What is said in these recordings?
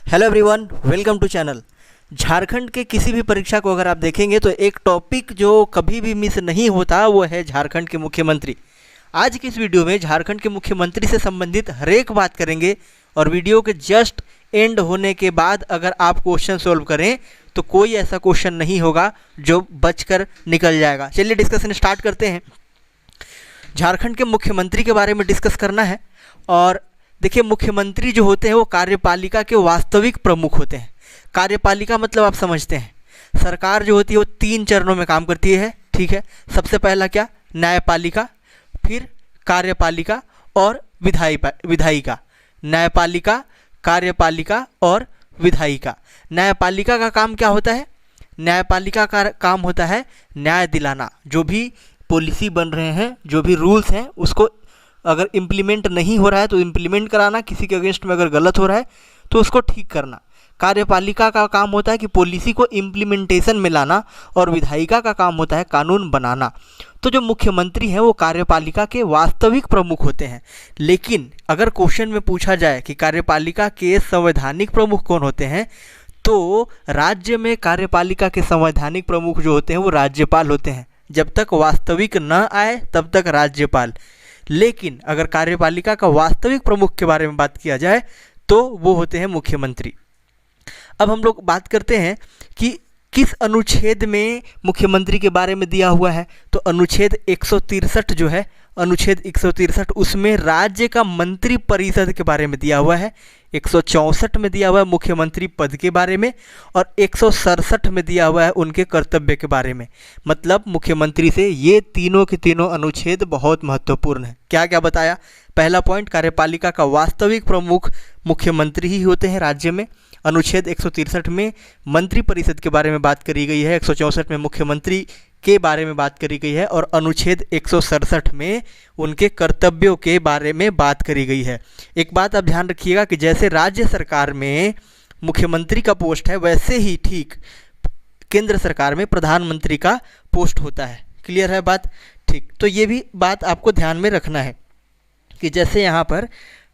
Hello everyone, welcome to channel. Jharkhand के किसी भी परीक्षा को अगर आप देखेंगे तो एक टॉपिक जो कभी भी मिस नहीं होता वो है झारखंड के मुख्यमंत्री। आज की इस वीडियो में झारखंड के मुख्यमंत्री से संबंधित हर एक बात करेंगे और वीडियो के जस्ट एंड होने के बाद अगर आप क्वेश्चन सोल्व करें तो कोई ऐसा क्वेश्चन नहीं होगा जो बचकर निकल जाएगा। चलिए डिस्कशन स्टार्ट करते हैं। झारखंड के मुख्यमंत्री के बारे में डिस्कस करना है। और देखिए, मुख्यमंत्री जो होते हैं वो कार्यपालिका के वास्तविक प्रमुख होते हैं। कार्यपालिका मतलब आप समझते हैं, सरकार जो होती है वो 3 चरणों में काम करती है। ठीक है, सबसे पहला क्या, न्यायपालिका, फिर कार्यपालिका और विधायिका। न्यायपालिका, कार्यपालिका और विधायिका। न्यायपालिका का काम क्या होता है? न्यायपालिका का काम होता है न्याय दिलाना। जो भी पॉलिसी बन रहे हैं, जो भी रूल्स हैं, उसको अगर इम्प्लीमेंट नहीं हो रहा है तो इम्प्लीमेंट कराना, किसी के अगेंस्ट में अगर गलत हो रहा है तो उसको ठीक करना। कार्यपालिका का काम होता है कि पॉलिसी को इम्प्लीमेंटेशन में लाना और विधायिका का काम होता है कानून बनाना। तो जो मुख्यमंत्री हैं वो कार्यपालिका के वास्तविक प्रमुख होते हैं। लेकिन अगर क्वेश्चन में पूछा जाए कि कार्यपालिका के संवैधानिक प्रमुख कौन होते हैं, तो राज्य में कार्यपालिका के संवैधानिक प्रमुख जो होते हैं वो राज्यपाल होते हैं। जब तक वास्तविक न आए तब तक राज्यपाल। लेकिन अगर कार्यपालिका का वास्तविक प्रमुख के बारे में बात किया जाए तो वो होते हैं मुख्यमंत्री। अब हम लोग बात करते हैं कि किस अनुच्छेद में मुख्यमंत्री के बारे में दिया हुआ है। तो अनुच्छेद 163 जो है, अनुच्छेद 163, उसमें राज्य का मंत्री परिषद के बारे में दिया हुआ है। 164 में दिया हुआ है मुख्यमंत्री पद के बारे में और 167 में दिया हुआ है उनके कर्तव्य के बारे में। मतलब मुख्यमंत्री से ये तीनों के तीनों अनुच्छेद बहुत महत्वपूर्ण है। क्या क्या बताया? पहला पॉइंट, कार्यपालिका का वास्तविक प्रमुख मुख्यमंत्री ही होते हैं राज्य में। अनुच्छेद 163 में मंत्री परिषद के बारे में बात करी गई है, 164 में मुख्यमंत्री के बारे में बात करी गई है और अनुच्छेद 167 में उनके कर्तव्यों के बारे में बात करी गई है। एक बात आप ध्यान रखिएगा कि जैसे राज्य सरकार में मुख्यमंत्री का पोस्ट है, वैसे ही ठीक केंद्र सरकार में प्रधानमंत्री का पोस्ट होता है। क्लियर है बात? ठीक, तो ये भी बात आपको ध्यान में रखना है कि जैसे यहाँ पर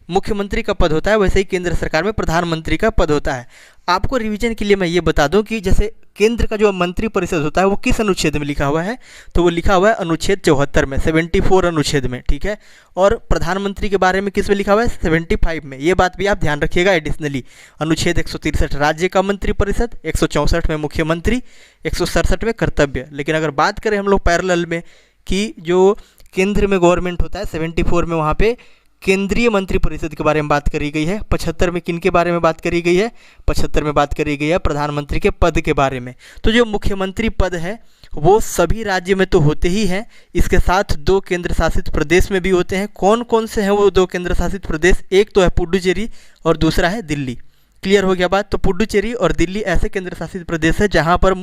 मुख्यमंत्री का पद होता है वैसे ही केंद्र सरकार में प्रधानमंत्री का पद होता है। आपको रिवीजन के लिए मैं ये बता दूं कि जैसे केंद्र का जो मंत्री परिषद होता है वो किस अनुच्छेद में लिखा हुआ है, तो वो लिखा हुआ है अनुच्छेद 74 में, 74 अनुच्छेद में। ठीक है, और प्रधानमंत्री के बारे में किस में लिखा हुआ है? 75 में। ये बात भी आप ध्यान रखिएगा एडिशनली। अनुच्छेद 163 राज्य का मंत्री परिषद, 164 में मुख्यमंत्री, 167 में कर्तव्य। लेकिन अगर बात करें हम लोग पैरेलल में कि जो केंद्र में गवर्नमेंट होता है, 74 में वहाँ पे केंद्रीय मंत्री परिषद के बारे में बात करी गई है। 75 में किन के बारे में बात करी गई है? 75 में बात करी गई है प्रधानमंत्री के पद के बारे में। तो जो मुख्यमंत्री पद है वो सभी राज्य में तो होते ही हैं, इसके साथ 2 केंद्र शासित प्रदेश में भी होते हैं। कौन कौन से हैं वो 2 केंद्र शासित प्रदेश? एक तो है पुडुचेरी और दूसरा है दिल्ली। क्लियर हो गया बात? तो पुडुचेरी और दिल्ली ऐसे केंद्र शासित प्रदेश है जहाँ पर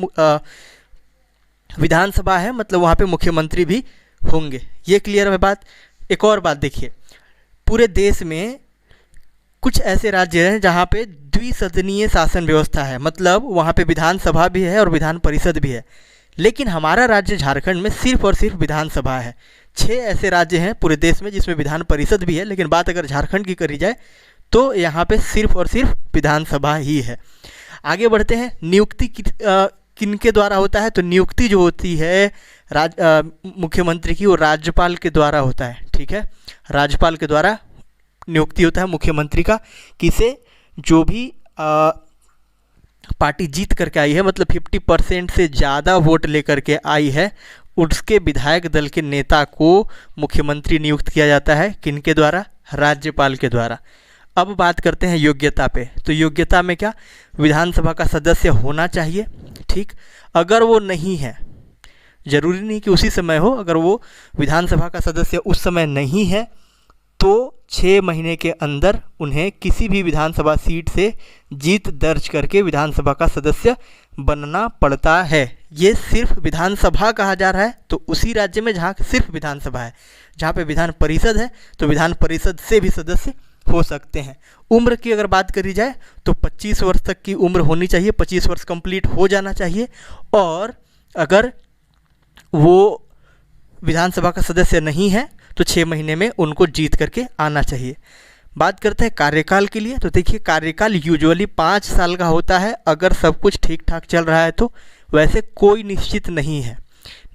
विधानसभा है, मतलब वहाँ पर मुख्यमंत्री भी होंगे। ये क्लियर है बात? एक और बात देखिए, पूरे देश में कुछ ऐसे राज्य हैं जहाँ पे द्विसदनीय शासन व्यवस्था है, मतलब वहाँ पे विधानसभा भी है और विधान परिषद भी है। लेकिन हमारा राज्य झारखंड में सिर्फ और सिर्फ विधानसभा है। 6 ऐसे राज्य हैं पूरे देश में जिसमें विधान परिषद भी है, लेकिन बात अगर झारखंड की करी जाए तो यहाँ पे सिर्फ और सिर्फ विधानसभा ही है। आगे बढ़ते हैं। नियुक्ति किनके द्वारा होता है? तो नियुक्ति जो होती है मुख्यमंत्री की वो राज्यपाल के द्वारा होता है। ठीक है, राज्यपाल के द्वारा नियुक्ति होता है मुख्यमंत्री का। किसे? जो भी पार्टी जीत करके आई है, मतलब 50% से ज़्यादा वोट लेकर के आई है, उसके विधायक दल के नेता को मुख्यमंत्री नियुक्त किया जाता है। किनके द्वारा? राज्यपाल के द्वारा। अब बात करते हैं योग्यता पे। तो योग्यता में क्या? विधानसभा का सदस्य होना चाहिए। ठीक, अगर वो नहीं है, जरूरी नहीं कि उसी समय हो, अगर वो विधानसभा का सदस्य उस समय नहीं है तो 6 महीने के अंदर उन्हें किसी भी विधानसभा सीट से जीत दर्ज करके विधानसभा का सदस्य बनना पड़ता है। ये सिर्फ विधानसभा कहा जा रहा है तो उसी राज्य में जहाँ सिर्फ विधानसभा है। जहाँ पे विधान परिषद है तो विधान परिषद से भी सदस्य हो सकते हैं। उम्र की अगर बात करी जाए तो 25 वर्ष तक की उम्र होनी चाहिए, 25 वर्ष कंप्लीट हो जाना चाहिए। और अगर वो विधानसभा का सदस्य नहीं है तो 6 महीने में उनको जीत करके आना चाहिए। बात करते हैं कार्यकाल के लिए, तो देखिए कार्यकाल यूजुअली 5 साल का होता है अगर सब कुछ ठीक ठाक चल रहा है तो। वैसे कोई निश्चित नहीं है,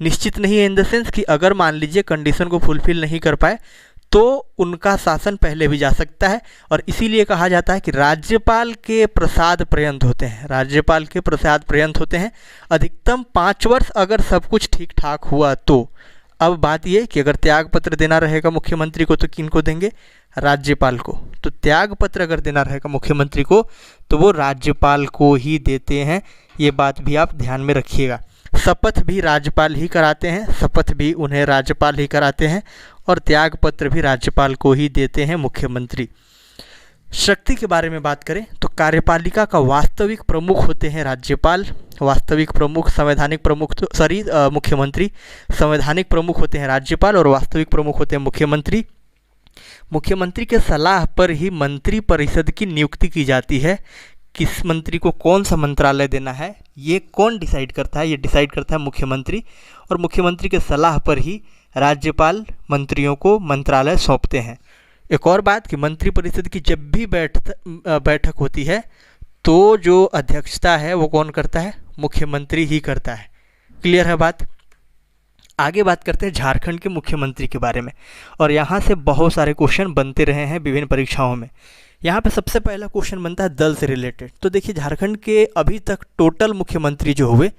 निश्चित नहीं है इन द सेंस कि अगर मान लीजिए कंडीशन को फुलफिल नहीं कर पाए तो उनका शासन पहले भी जा सकता है। और इसीलिए कहा जाता है कि राज्यपाल के प्रसाद पर्यंत होते हैं, राज्यपाल के प्रसाद पर्यंत होते हैं, अधिकतम 5 वर्ष अगर सब कुछ ठीक ठाक हुआ तो। अब बात यह कि अगर त्याग पत्र देना रहेगा मुख्यमंत्री को तो किन को देंगे, राज्यपाल को। तो त्याग पत्र अगर देना रहेगा मुख्यमंत्री को तो वो राज्यपाल को ही देते हैं, ये बात भी आप ध्यान में रखिएगा। शपथ भी राज्यपाल ही कराते हैं, शपथ भी उन्हें राज्यपाल ही कराते हैं और त्याग पत्र भी राज्यपाल को ही देते हैं मुख्यमंत्री। शक्ति के बारे में बात करें तो कार्यपालिका का वास्तविक प्रमुख होते हैं राज्यपाल, वास्तविक प्रमुख संवैधानिक प्रमुख मुख्यमंत्री। संवैधानिक प्रमुख होते हैं राज्यपाल और वास्तविक प्रमुख होते हैं मुख्यमंत्री। मुख्यमंत्री के सलाह पर ही मंत्री परिषद की नियुक्ति की जाती है। किस मंत्री को कौन सा मंत्रालय देना है ये कौन डिसाइड करता है, ये डिसाइड करता है मुख्यमंत्री। और मुख्यमंत्री के सलाह पर ही राज्यपाल मंत्रियों को मंत्रालय सौंपते हैं। एक और बात कि मंत्रिपरिषद की जब भी बैठक होती है तो जो अध्यक्षता है वो कौन करता है, मुख्यमंत्री ही करता है। क्लियर है बात। आगे बात करते हैं झारखंड के मुख्यमंत्री के बारे में, और यहाँ से बहुत सारे क्वेश्चन बनते रहे हैं विभिन्न परीक्षाओं में। यहाँ पे सबसे पहला क्वेश्चन बनता है दल से रिलेटेड। तो देखिए झारखंड के अभी तक टोटल मुख्यमंत्री जो हुए,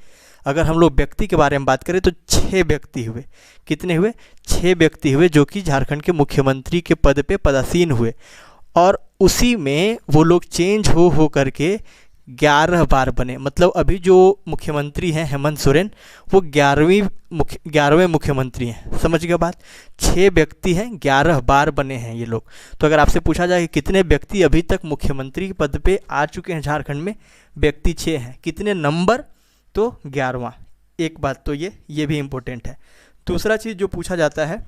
अगर हम लोग व्यक्ति के बारे में बात करें तो 6 व्यक्ति हुए। कितने हुए, 6 व्यक्ति हुए जो कि झारखंड के मुख्यमंत्री के पद पे पदासीन हुए। और उसी में वो लोग चेंज हो करके 11 बार बने। मतलब अभी जो मुख्यमंत्री हैं हेमंत सोरेन वो 11वें मुख्यमंत्री हैं। समझ गए बात। 6 व्यक्ति हैं, 11 बार बने हैं ये लोग। तो अगर आपसे पूछा जाए कि कितने व्यक्ति अभी तक मुख्यमंत्री पद पे आ चुके हैं झारखंड में, व्यक्ति 6 हैं। कितने नंबर, तो 11वां। एक बात तो ये भी इम्पोर्टेंट है। दूसरा चीज़ जो पूछा जाता है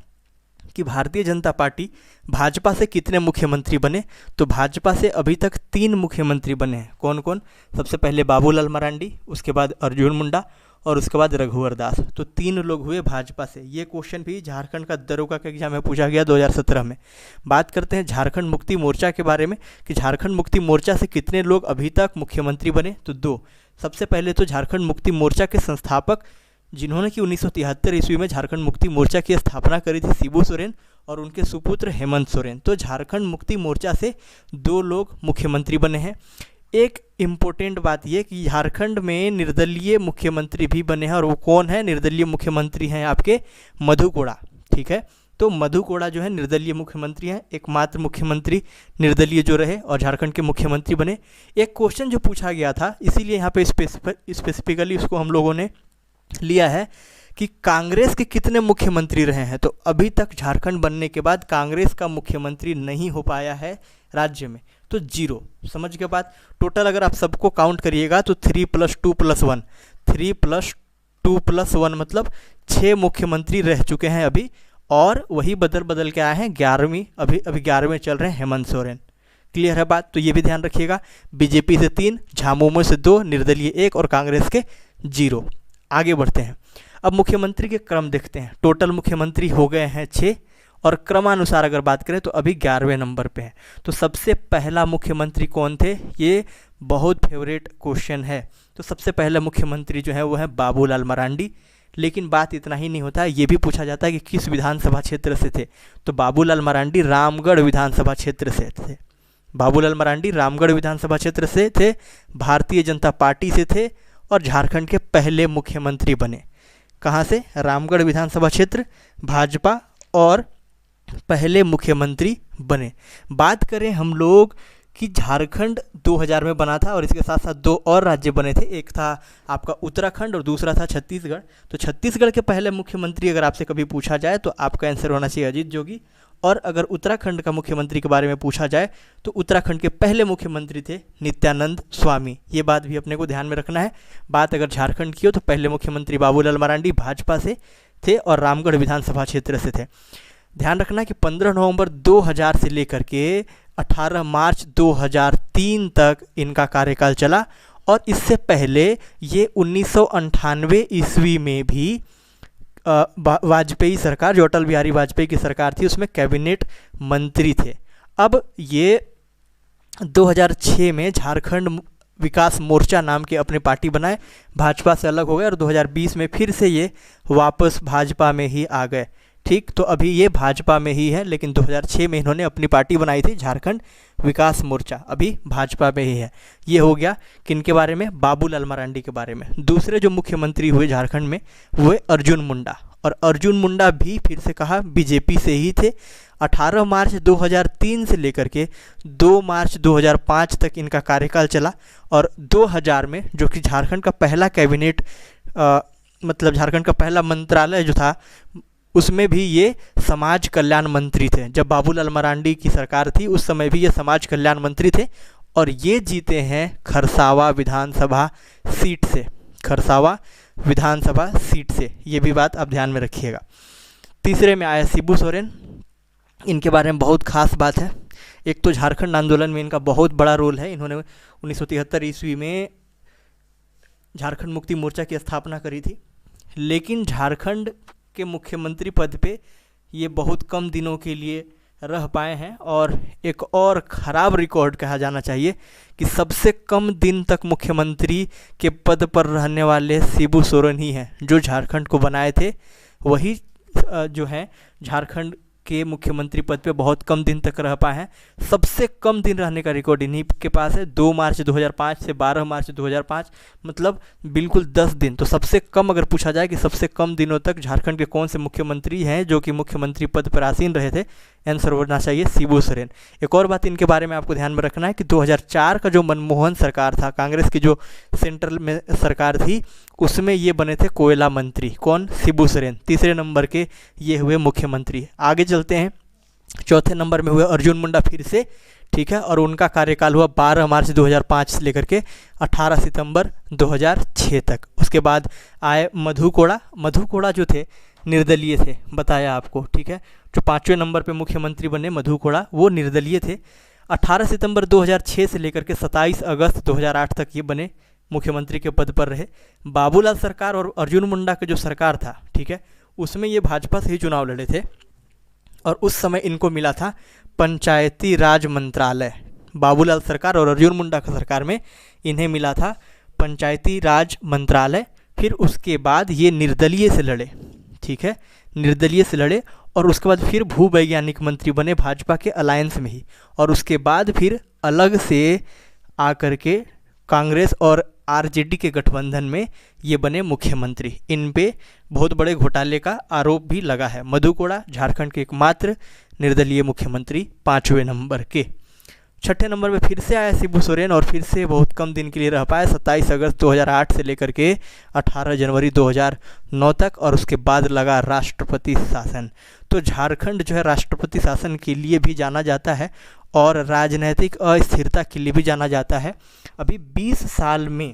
कि भारतीय जनता पार्टी भाजपा से कितने मुख्यमंत्री बने, तो भाजपा से अभी तक 3 मुख्यमंत्री बने हैं। कौन कौन, सबसे पहले बाबूलाल मरांडी, उसके बाद अर्जुन मुंडा और उसके बाद रघुवर दास। तो 3 लोग हुए भाजपा से। ये क्वेश्चन भी झारखंड का दरोगा के एग्जाम में पूछा गया 2017 में। बात करते हैं झारखंड मुक्ति मोर्चा के बारे में कि झारखंड मुक्ति मोर्चा से कितने लोग अभी तक मुख्यमंत्री बने, तो 2। सबसे पहले तो झारखंड मुक्ति मोर्चा के संस्थापक जिन्होंने कि 1973 ईस्वी में झारखंड मुक्ति मोर्चा की स्थापना करी थी, शिबू सोरेन और उनके सुपुत्र हेमंत सोरेन। तो झारखंड मुक्ति मोर्चा से 2 लोग मुख्यमंत्री बने हैं। एक इम्पोर्टेंट बात यह कि झारखंड में निर्दलीय मुख्यमंत्री भी बने हैं, और वो कौन है, निर्दलीय मुख्यमंत्री हैं आपके मधु कोड़ा। ठीक है, तो मधु कोड़ा जो है निर्दलीय मुख्यमंत्री हैं, एकमात्र मुख्यमंत्री निर्दलीय जो रहे और झारखंड के मुख्यमंत्री बने। एक क्वेश्चन जो पूछा गया था, इसीलिए यहाँ पे स्पेसिफिकली उसको हम लोगों ने लिया है कि कांग्रेस के कितने मुख्यमंत्री रहे हैं। तो अभी तक झारखंड बनने के बाद कांग्रेस का मुख्यमंत्री नहीं हो पाया है राज्य में, तो 0। समझ के बाद टोटल अगर आप सबको काउंट करिएगा तो 3 + 2 + 1, 3 + 2 + 1 मतलब 6 मुख्यमंत्री रह चुके हैं अभी, और वही बदल के आए हैं 11वीं, अभी 11वें चल रहे हैं हेमंत सोरेन। क्लियर है बात। तो ये भी ध्यान रखिएगा। बीजेपी से 3, झामुमो से 2, निर्दलीय 1 और कांग्रेस के 0। आगे बढ़ते हैं। अब मुख्यमंत्री के क्रम देखते हैं। टोटल मुख्यमंत्री हो गए हैं 6, और क्रमानुसार अगर बात करें तो अभी 11वें नंबर पे हैं। तो सबसे पहला मुख्यमंत्री कौन थे, ये बहुत फेवरेट क्वेश्चन है। तो सबसे पहला मुख्यमंत्री जो है वो है बाबूलाल मरांडी। लेकिन बात इतना ही नहीं होता है, ये भी पूछा जाता है कि किस विधानसभा क्षेत्र से थे। तो बाबूलाल मरांडी रामगढ़ विधानसभा क्षेत्र से थे। बाबूलाल मरांडी रामगढ़ विधानसभा क्षेत्र से थे, भारतीय जनता पार्टी से थे और झारखंड के पहले मुख्यमंत्री बने। कहाँ से, रामगढ़ विधानसभा क्षेत्र, भाजपा, और पहले मुख्यमंत्री बने। बात करें हम लोग कि झारखंड 2000 में बना था और इसके साथ साथ 2 और राज्य बने थे। एक था आपका उत्तराखंड और दूसरा था छत्तीसगढ़। तो छत्तीसगढ़ के पहले मुख्यमंत्री अगर आपसे कभी पूछा जाए तो आपका आंसर होना चाहिए अजीत जोगी। और अगर उत्तराखंड का मुख्यमंत्री के बारे में पूछा जाए तो उत्तराखंड के पहले मुख्यमंत्री थे नित्यानंद स्वामी। ये बात भी अपने को ध्यान में रखना है। बात अगर झारखंड की हो तो पहले मुख्यमंत्री बाबूलाल मरांडी भाजपा से थे और रामगढ़ विधानसभा क्षेत्र से थे। ध्यान रखना कि 15 नवंबर 2000 से लेकर के 18 मार्च 2003 तक इनका कार्यकाल चला। और इससे पहले ये 1998 ईस्वी में भी वाजपेयी सरकार, जो अटल बिहारी वाजपेयी की सरकार थी, उसमें कैबिनेट मंत्री थे। अब ये 2006 में झारखंड विकास मोर्चा नाम की अपनी पार्टी बनाए, भाजपा से अलग हो गए और 2020 में फिर से ये वापस भाजपा में ही आ गए। ठीक, तो अभी ये भाजपा में ही है, लेकिन 2006 में इन्होंने अपनी पार्टी बनाई थी झारखंड विकास मोर्चा, अभी भाजपा में ही है। ये हो गया किनके बारे में, बाबूलाल मरांडी के बारे में। दूसरे जो मुख्यमंत्री हुए झारखंड में वो अर्जुन मुंडा, और अर्जुन मुंडा भी फिर से कहा बीजेपी से ही थे। 18 मार्च 2003 से लेकर के 2 मार्च 2005 तक इनका कार्यकाल चला, और 2000 में जो कि झारखंड का पहला कैबिनेट मतलब झारखंड का पहला मंत्रालय जो था उसमें भी ये समाज कल्याण मंत्री थे। जब बाबूलाल मरांडी की सरकार थी उस समय भी ये समाज कल्याण मंत्री थे, और ये जीते हैं खरसावा विधानसभा सीट से, खरसावा विधानसभा सीट से। ये भी बात आप ध्यान में रखिएगा। तीसरे में आया शिबू सोरेन। इनके बारे में बहुत खास बात है। एक तो झारखंड आंदोलन में इनका बहुत बड़ा रोल है। इन्होंने 1973 ईस्वी में झारखंड मुक्ति मोर्चा की स्थापना करी थी, लेकिन झारखंड के मुख्यमंत्री पद पे ये बहुत कम दिनों के लिए रह पाए हैं, और एक और ख़राब रिकॉर्ड कहा जाना चाहिए कि सबसे कम दिन तक मुख्यमंत्री के पद पर रहने वाले शिबू सोरेन ही हैं। जो झारखंड को बनाए थे वही जो हैं झारखंड के मुख्यमंत्री पद पे बहुत कम दिन तक रह पाए हैं। सबसे कम दिन रहने का रिकॉर्ड इन्हीं के पास है, 2 मार्च 2005 से 12 मार्च 2005, मतलब बिल्कुल 10 दिन। तो सबसे कम अगर पूछा जाए कि सबसे कम दिनों तक झारखंड के कौन से मुख्यमंत्री हैं जो कि मुख्यमंत्री पद पर आसीन रहे थे, आंसर होना चाहिए शिबू सोरेन। एक और बात इनके बारे में आपको ध्यान में रखना है कि 2004 का जो मनमोहन सरकार था, कांग्रेस की जो सेंट्रल में सरकार थी, उसमें ये बने थे कोयला मंत्री। कौन? शिबू सोरेन। तीसरे नंबर के ये हुए मुख्यमंत्री। आगे चलते हैं, चौथे नंबर में हुए अर्जुन मुंडा फिर से, ठीक है, और उनका कार्यकाल हुआ 12 मार्च 2005 से लेकर के 18 सितंबर 2006 तक। उसके बाद आए मधु कोड़ा। मधु कोड़ा जो थे निर्दलीय थे, बताया आपको, ठीक है। जो 5वें नंबर पे मुख्यमंत्री बने मधु कोड़ा, वो निर्दलीय थे। 18 सितंबर 2006 से लेकर के 27 अगस्त 2008 तक ये बने मुख्यमंत्री के पद पर रहे। बाबूलाल सरकार और अर्जुन मुंडा का जो सरकार था, ठीक है, उसमें ये भाजपा से ही चुनाव लड़े थे, और उस समय इनको मिला था पंचायती राज मंत्रालय। बाबूलाल सरकार और अर्जुन मुंडा का सरकार में इन्हें मिला था पंचायती राज मंत्रालय। फिर उसके बाद ये निर्दलीय से लड़े, ठीक है, निर्दलीय से लड़े, और उसके बाद फिर भूवैज्ञानिक मंत्री बने भाजपा के अलायंस में ही, और उसके बाद फिर अलग से आकर के कांग्रेस और आरजेडी के गठबंधन में ये बने मुख्यमंत्री। इन पे बहुत बड़े घोटाले का आरोप भी लगा है। मधु कोड़ा झारखंड के एकमात्र निर्दलीय मुख्यमंत्री 5वें नंबर के। 6ठे नंबर में फिर से आया शिबू सोरेन, और फिर से बहुत कम दिन के लिए रह पाए, 27 अगस्त 2008 से लेकर के 18 जनवरी 2009 तक, और उसके बाद लगा राष्ट्रपति शासन। तो झारखंड जो है राष्ट्रपति शासन के लिए भी जाना जाता है और राजनीतिक अस्थिरता के लिए भी जाना जाता है। अभी 20 साल में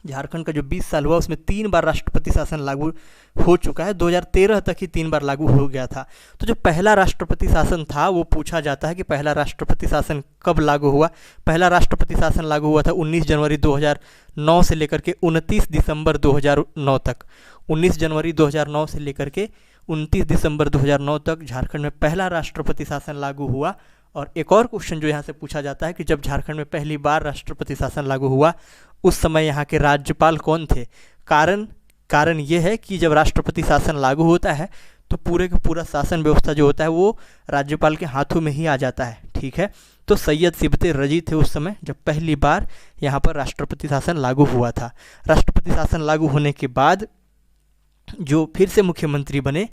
झारखंड का जो 20 साल हुआ उसमें 3 बार राष्ट्रपति शासन लागू हो चुका है। 2013 तक ही 3 बार लागू हो गया था। तो जो पहला राष्ट्रपति शासन था वो पूछा जाता है कि पहला राष्ट्रपति शासन कब लागू हुआ। पहला राष्ट्रपति शासन लागू हुआ था 19 जनवरी 2009 से लेकर के 29 दिसंबर 2009 तक। 19 जनवरी 2009 से लेकर के 29 दिसंबर 2009 तक झारखंड में पहला राष्ट्रपति शासन लागू हुआ। और एक और क्वेश्चन जो यहाँ से पूछा जाता है कि जब झारखंड में पहली बार राष्ट्रपति शासन लागू हुआ उस समय यहाँ के राज्यपाल कौन थे। कारण ये है कि जब राष्ट्रपति शासन लागू होता है तो पूरे का पूरा शासन व्यवस्था जो होता है वो राज्यपाल के हाथों में ही आ जाता है, ठीक है। तो सैयद सिबते रजी थे उस समय जब पहली बार यहाँ पर राष्ट्रपति शासन लागू हुआ था। राष्ट्रपति शासन लागू होने के बाद जो फिर से मुख्यमंत्री बने,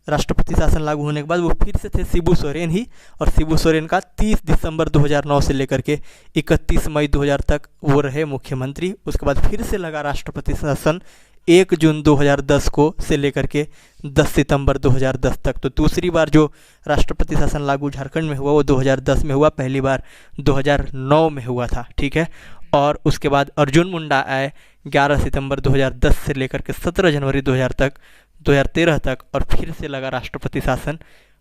राष्ट्रपति शासन लागू होने के बाद वो फिर से थे शिबू सोरेन ही, और शिबू सोरेन का 30 दिसंबर 2009 से लेकर के 31 मई 2000 तक वो रहे मुख्यमंत्री। उसके बाद फिर से लगा राष्ट्रपति शासन 1 जून 2010 को से लेकर के 10 सितंबर 2010 तक। तो दूसरी बार जो राष्ट्रपति शासन लागू झारखंड में हुआ वो 2010 में हुआ, पहली बार 2009 में हुआ था, ठीक है। और उसके बाद अर्जुन मुंडा आए 11 सितंबर 2010 से लेकर के 17 जनवरी 2013 तक, और फिर से लगा राष्ट्रपति शासन,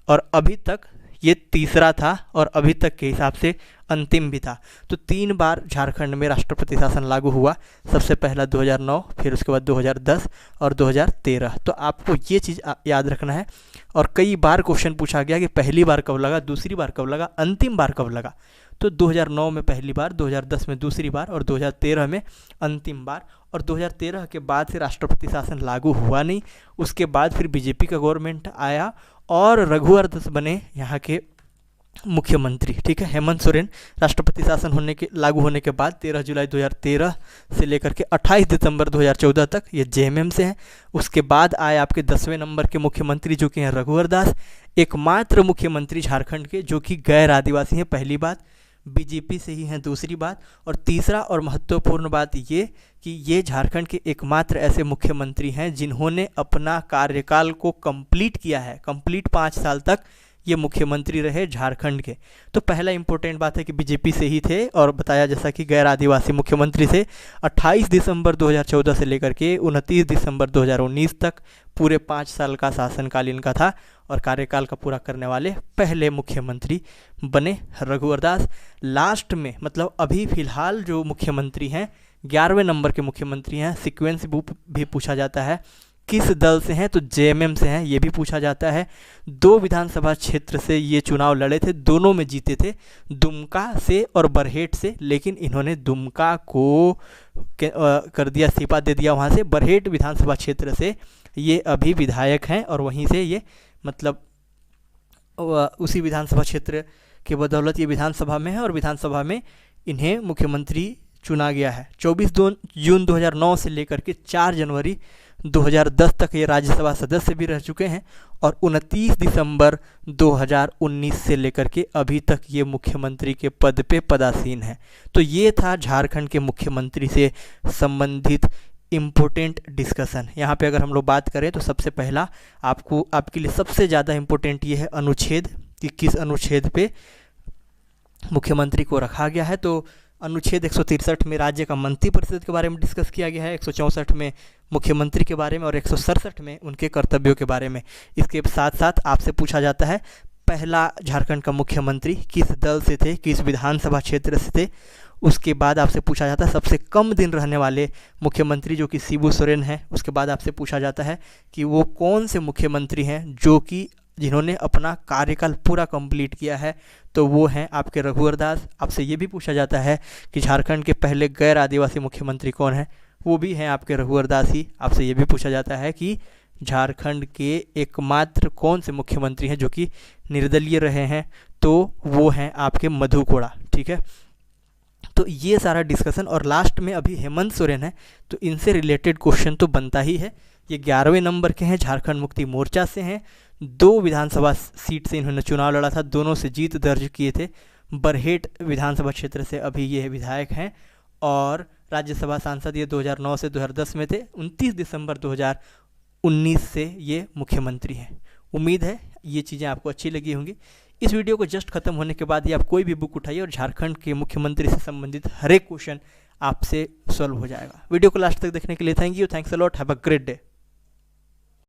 और अभी तक ये तीसरा था और अभी तक के हिसाब से अंतिम भी था। तो 3 बार झारखंड में राष्ट्रपति शासन लागू हुआ, सबसे पहला 2009, फिर उसके बाद 2010 और 2013। तो आपको ये चीज़ याद रखना है। और कई बार क्वेश्चन पूछा गया कि पहली बार कब लगा, दूसरी बार कब लगा, अंतिम बार कब लगा। तो 2009 में पहली बार, 2010 में दूसरी बार और 2013 में अंतिम बार। और 2013 के बाद से राष्ट्रपति शासन लागू हुआ नहीं। उसके बाद फिर बीजेपी का गवर्नमेंट आया और रघुवर दास बने यहाँ के मुख्यमंत्री। ठीक है, हेमंत सोरेन राष्ट्रपति शासन लागू होने के बाद 13 जुलाई 2013 से लेकर के 28 दिसंबर 2014 तक ये जेएमएम से हैं। उसके बाद आए आपके 10वें नंबर के मुख्यमंत्री जो कि हैं रघुवर दास, एकमात्र मुख्यमंत्री झारखंड के जो कि गैर आदिवासी हैं, पहली बात। बीजेपी से ही हैं, दूसरी बात। और तीसरा और महत्वपूर्ण बात ये कि ये झारखंड के एकमात्र ऐसे मुख्यमंत्री हैं जिन्होंने अपना कार्यकाल को कंप्लीट किया है, कंप्लीट 5 साल तक ये मुख्यमंत्री रहे झारखंड के। तो पहला इंपॉर्टेंट बात है कि बीजेपी से ही थे और बताया जैसा कि गैर आदिवासी मुख्यमंत्री थे। 28 दिसंबर 2014 से लेकर के 29 दिसंबर 2019 तक पूरे 5 साल का शासनकाल इनका था और कार्यकाल का पूरा करने वाले पहले मुख्यमंत्री बने रघुवर दास। लास्ट में मतलब अभी फिलहाल जो मुख्यमंत्री हैं 11वें नंबर के मुख्यमंत्री हैं, सीक्वेंस भी पूछा जाता है किस दल से हैं, तो जेएमएम से हैं, ये भी पूछा जाता है। 2 विधानसभा क्षेत्र से ये चुनाव लड़े थे, दोनों में जीते थे, दुमका से और बरहेट से, लेकिन इन्होंने दुमका को कर दिया, इस्तीफा दे दिया वहाँ से। बरहेट विधानसभा क्षेत्र से ये अभी विधायक हैं और वहीं से ये मतलब उसी विधानसभा क्षेत्र के बदौलत ये विधानसभा में है और विधानसभा में इन्हें मुख्यमंत्री चुना गया है। 24 जून 2009 से लेकर के 4 जनवरी 2010 तक ये राज्यसभा सदस्य भी रह चुके हैं और 29 दिसंबर 2019 से लेकर के अभी तक ये मुख्यमंत्री के पद पे पदासीन हैं। तो ये था झारखंड के मुख्यमंत्री से संबंधित इम्पोर्टेंट डिस्कशन। यहाँ पे अगर हम लोग बात करें तो सबसे पहला आपके लिए सबसे ज़्यादा इम्पोर्टेंट ये है अनुच्छेद, कि किस अनुच्छेद पे मुख्यमंत्री को रखा गया है। तो अनुच्छेद 163 में राज्य का मंत्रिपरिषद के बारे में डिस्कस किया गया है, 164 में मुख्यमंत्री के बारे में और 167 में उनके कर्तव्यों के बारे में। इसके साथ साथ आपसे पूछा जाता है पहला झारखंड का मुख्यमंत्री किस दल से थे, किस विधानसभा क्षेत्र से थे। उसके बाद आपसे पूछा जाता है सबसे कम दिन रहने वाले मुख्यमंत्री जो कि शिबू सोरेन हैं। उसके बाद आपसे पूछा जाता है कि वो कौन से मुख्यमंत्री हैं जो कि जिन्होंने अपना कार्यकाल पूरा कंप्लीट किया है, तो वो हैं आपके रघुवर दास। आपसे ये भी पूछा जाता है कि झारखंड के पहले गैर आदिवासी मुख्यमंत्री कौन हैं, वो भी हैं आपके रघुवर दास ही। आपसे ये भी पूछा जाता है कि झारखंड के एकमात्र कौन से मुख्यमंत्री हैं जो कि निर्दलीय रहे हैं, तो वो हैं आपके मधु कोड़ा। ठीक है, तो ये सारा डिस्कशन। और लास्ट में अभी हेमंत सोरेन है, तो इनसे रिलेटेड क्वेश्चन तो बनता ही है। ये 11वें नंबर के हैं, झारखंड मुक्ति मोर्चा से हैं, 2 विधानसभा सीट से इन्होंने चुनाव लड़ा था, दोनों से जीत दर्ज किए थे। बरहेट विधानसभा क्षेत्र से अभी ये विधायक हैं और राज्यसभा सांसद ये 2009 से 2010 में थे। 29 दिसंबर 2019 से ये मुख्यमंत्री हैं। उम्मीद है ये चीज़ें आपको अच्छी लगी होंगी। इस वीडियो को जस्ट खत्म होने के बाद ही आप कोई भी बुक उठाइए और झारखंड के मुख्यमंत्री से संबंधित हर एक क्वेश्चन आपसे सॉल्व हो जाएगा। वीडियो को लास्ट तक देखने के लिए thank you, thanks a lot, have a great day.